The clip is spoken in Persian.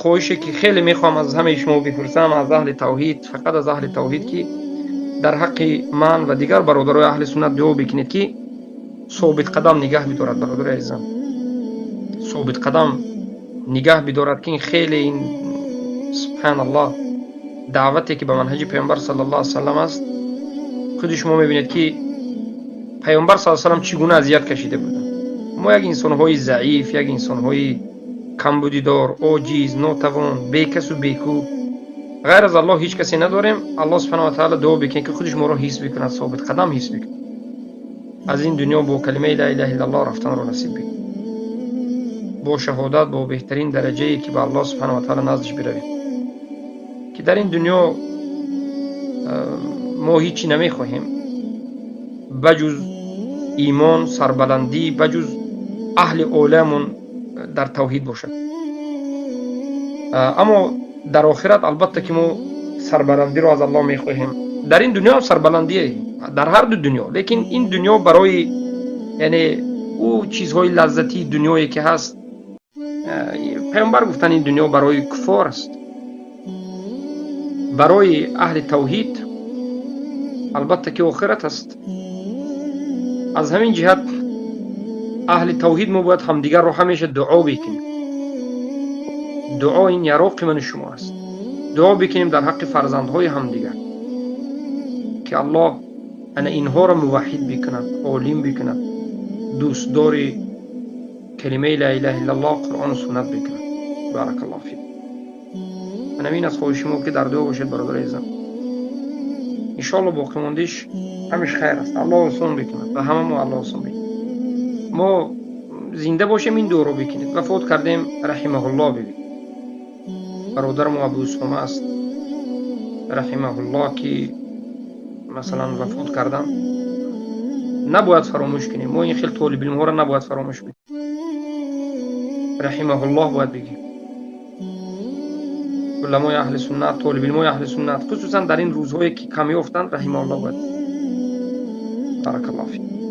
خواهشی که خیلی میخوام از همه شما بپرسم، از اهل توحید، فقط از اهل توحید، که در حق من و دیگر برادرای اهل سنت دعا بکنید که ثابت قدم نگه بدارد. برادر عزیزم، ثابت قدم نگه بدارد که این خیلی، این سبحان الله، دعوتی که به منهج پیامبر صلی الله علیه و سلم است. خود شما میبینید که پیامبر صلی الله علیه و سلم چگونه اذیت کشیده بودند. ما یک انسان‌های ضعیف، یک انسان‌های کمبودیدار، عاجز، ناتوان، بیکس و بیکو، غیر از الله هیچ کسی نداریم. الله سبحانه و تعالی دعا بکنید که خودش ما را حفظ بکند، ثابت قدم حفظ بکند، از این دنیا با کلمه لا اله الا الله رفتن را نصیب بکند، با شهادت، با بهترین درجه‌ای که به الله سبحانه و تعالی نزدش برویم. که در این دنیا ما هیچی نمیخواهیم بجز ایمان، سربلندی، بجز اهل عالمون در توحید باشد. اما در آخرت البته که ما سربلندی رو از الله میخواهیم. در این دنیا سربلندیه، در هر دو دنیا، لیکن این دنیا برای، یعنی او چیزهای لذتی دنیایی که هست، پیامبر گفتن این دنیا برای کفار است. برای اهل توحید البته که آخرت است. از همین جهت اهل توحید ما باید همدیگر رو همیشه دعا بکنیم. دعا این یراق من شما است. دعا بکنیم در حق فرزندهای همدیگر که الله اینها را موحد بکند، عالم بکند، دوستدار کلمه لا اله الا الله، قرآن و سنت بکند. بارک الله فیک. من امین از خواهش شما که در دعا باشید برادر عزیزم. ان شاء الله باقی موندیش همش خیر است. الله آسان بکند و همه ما الله آسان بکند. ما زنده باشیم این دعا رو بکنید. وفات کردیم رحمه الله ببینید. برادر ما ابو اسامه است رحمه الله که مثلا وفات کردن، نباید فراموش کنیم. ما این خیلی طالب علم ها را نباید فراموش کنیم. رحمه الله باید بگیم. علمای اهل سنت، طالب علمای اهل سنت، خصوصا در این روزهایی که کمی افتند، رحمه الله باید. بارک الله فیک.